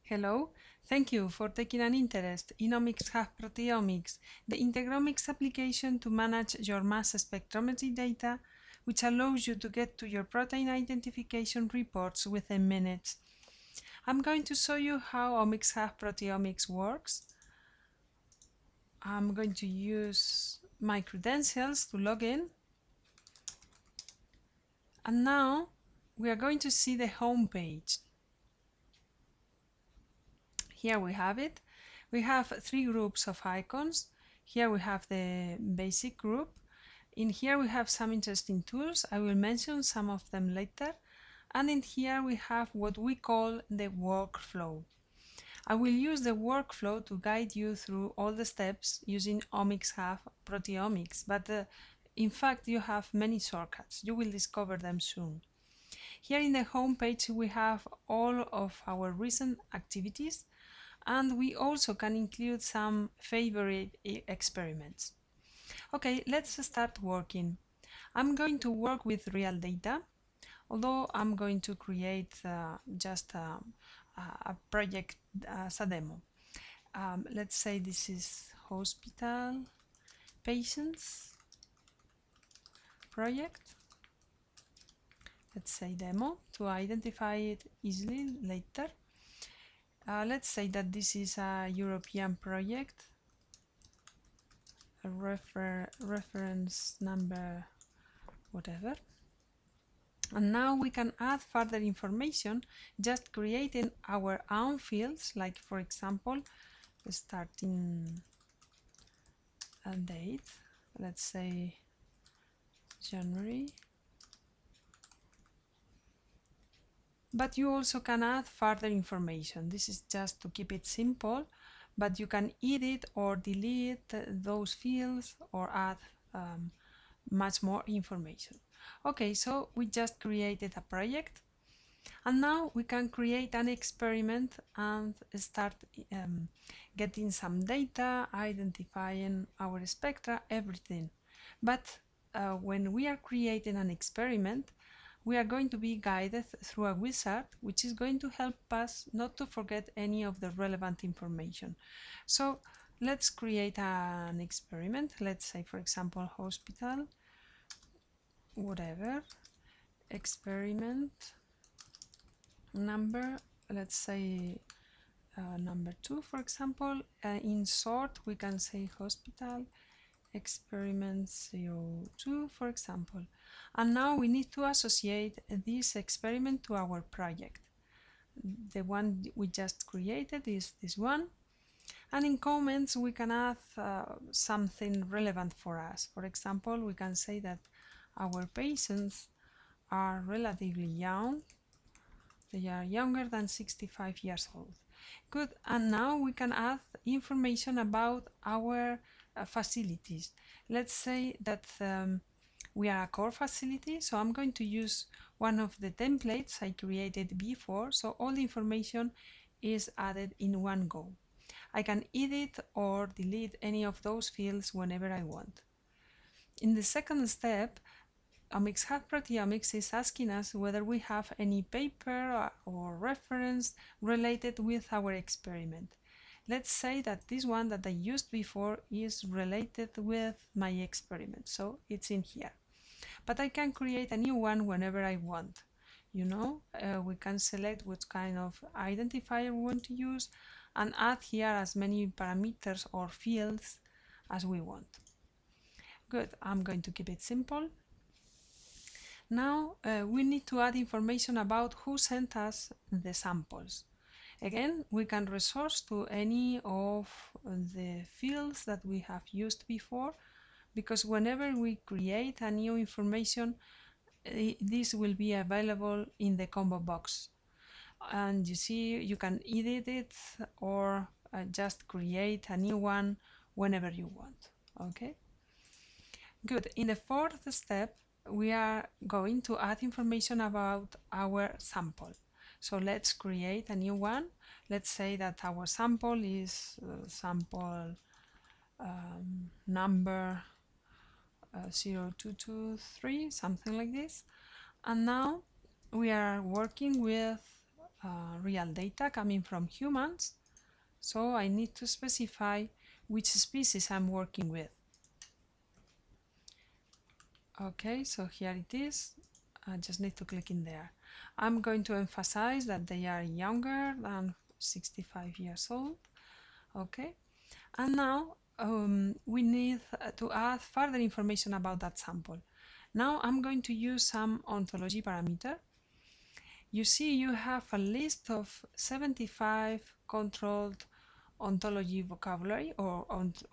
Hello, thank you for taking an interest in OmicsHub Proteomics, the Integromics application to manage your mass spectrometry data, which allows you to get to your protein identification reports within minutes. I'm going to show you how OmicsHub Proteomics works. I'm going to use my credentials to log in. And now we are going to see the home page. Here we have it. We have three groups of icons. Here we have the basic group. In here we have some interesting tools. I will mention some of them later. And in here we have what we call the workflow. I will use the workflow to guide you through all the steps using OmicsHub Proteomics, but in fact you have many shortcuts. You will discover them soon. Here in the home page we have all of our recent activities, and we also can include some favorite experiments. Okay, let's start working. I'm going to work with real data, although I'm going to create just a project as a demo. Let's say this is hospital patients project. Let's say demo to identify it easily later. Let's say that this is a European project, a reference number, whatever. And now we can add further information, just creating our own fields, like for example, starting a date, let's say January. But you also can add further information. This is just to keep it simple, but you can edit or delete those fields or add much more information. Okay, so we just created a project, and now we can create an experiment and start getting some data, identifying our spectra, everything. But when we are creating an experiment, we are going to be guided through a wizard, which is going to help us not to forget any of the relevant information. So let's create an experiment. Let's say, for example, hospital, whatever, experiment number, let's say number 2, for example. In short, we can say hospital experiment 02, for example. And now we need to associate this experiment to our project. The one we just created is this one. And in comments, we can add something relevant for us. For example, we can say that our patients are relatively young. They are younger than 65 years old. Good, and now we can add information about our facilities. Let's say that we are a core facility, so I'm going to use one of the templates I created before, so all the information is added in one go. I can edit or delete any of those fields whenever I want. In the second step, OmicsHub Proteomics is asking us whether we have any paper or reference related with our experiment. Let's say that this one that I used before is related with my experiment, so it's in here. But I can create a new one whenever I want. You know, we can select what kind of identifier we want to use and add here as many parameters or fields as we want. Good, I'm going to keep it simple. Now we need to add information about who sent us the samples. Again, we can resource to any of the fields that we have used before, because whenever we create a new information, this will be available in the combo box. And you see, you can edit it or just create a new one whenever you want. Okay? Good. In the fourth step, we are going to add information about our sample. So let's create a new one. Let's say that our sample is sample number 0223, something like this. And now we are working with real data coming from humans, so I need to specify which species I'm working with. Okay, so here it is. I just need to click in there. I'm going to emphasize that they are younger than 65 years old. Okay, and now we need to add further information about that sample. Now I'm going to use some ontology parameter. You see, you have a list of 75 controlled ontology vocabulary or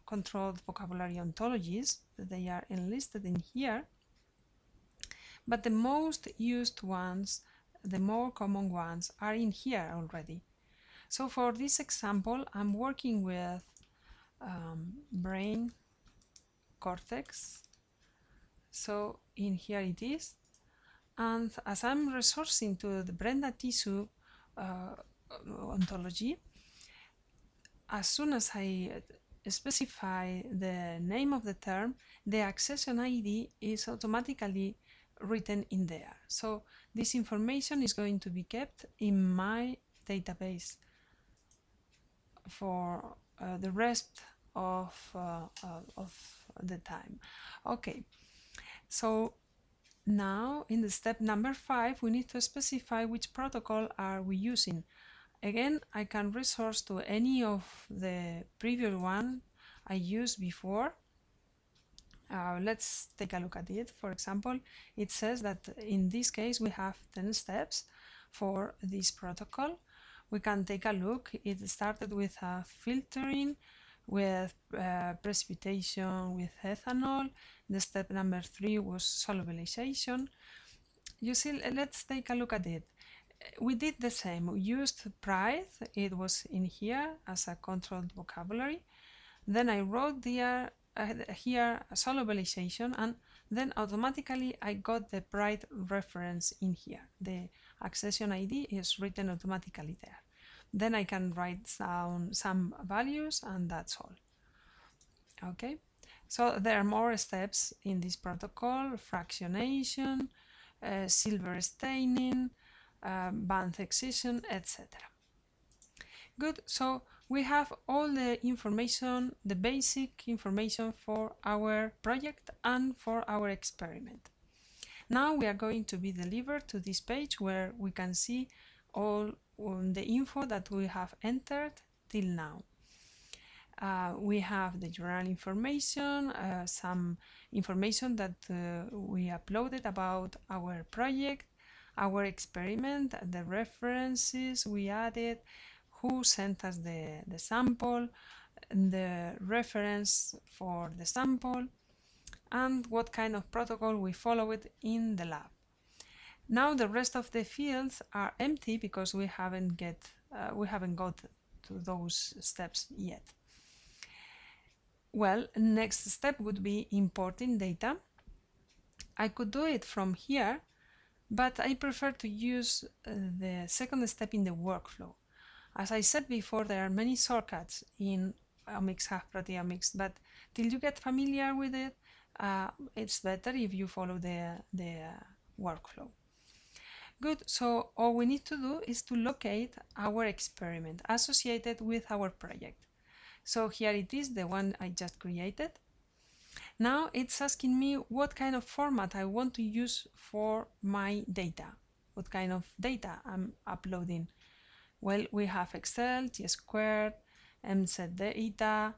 controlled vocabulary ontologies. They are enlisted in here. But the most used ones, the more common ones, are in here already. So for this example, I'm working with brain cortex. So in here it is. And as I'm resourcing to the Brenda tissue ontology, as soon as I specify the name of the term, the accession ID is automatically written in there. So this information is going to be kept in my database for the rest of the time. Okay, so now in the step number 5, we need to specify which protocol are we using. Again, I can resource to any of the previous one I used before. Let's take a look at it. For example, it says that in this case we have 10 steps for this protocol. We can take a look. It started with filtering, with precipitation with ethanol. The step number 3 was solubilization. You see, let's take a look at it. We did the same. We used pride. It was in here as a controlled vocabulary. Then I wrote here solubilization, and then automatically I got the pride reference in here. The accession ID is written automatically there. Then I can write down some values, and that's all. Okay, so there are more steps in this protocol: fractionation, silver staining, band excision, etc. Good, so we have all the information, the basic information for our project and for our experiment. Now we are going to be delivered to this page where we can see all the info that we have entered till now. We have the journal information, some information that we uploaded about our project, our experiment, the references we added, who sent us the sample, the reference for the sample, and what kind of protocol we followed in the lab. Now the rest of the fields are empty because we haven't got to those steps yet. Well, next step would be importing data. I could do it from here, but I prefer to use the second step in the workflow. As I said before, there are many shortcuts in OmicsHub Proteomics, but till you get familiar with it, it's better if you follow the workflow. Good, so all we need to do is to locate our experiment associated with our project. So here it is, the one I just created. Now it's asking me what kind of format I want to use for my data, what kind of data I'm uploading. Well, we have Excel, T-squared, MZ data,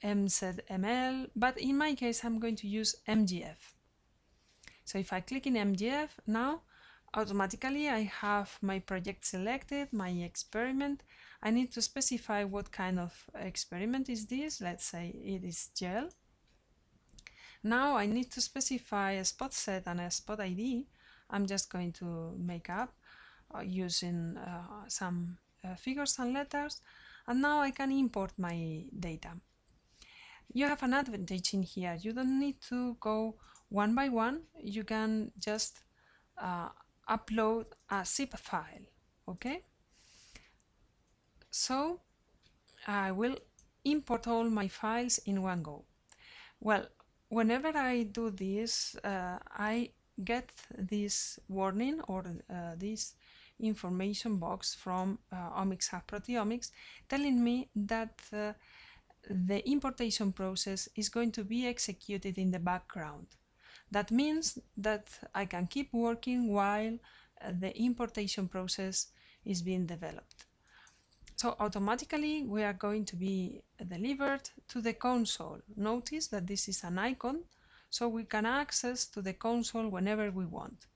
MZ-ML, but in my case I'm going to use MGF. So if I click in MGF now, automatically I have my project selected, my experiment. I need to specify what kind of experiment is this. Let's say it is gel. Now I need to specify a spot set and a spot ID. I'm just going to make up using some figures and letters, and now I can import my data. You have an advantage in here. You don't need to go one by one. You can just upload a zip file. Okay, so I will import all my files in one go. Well, whenever I do this, I get this warning or this information box from OmicsHub Proteomics telling me that the importation process is going to be executed in the background. That means that I can keep working while the importation process is being developed. So automatically we are going to be delivered to the console. Notice that this is an icon, so we can access to the console whenever we want.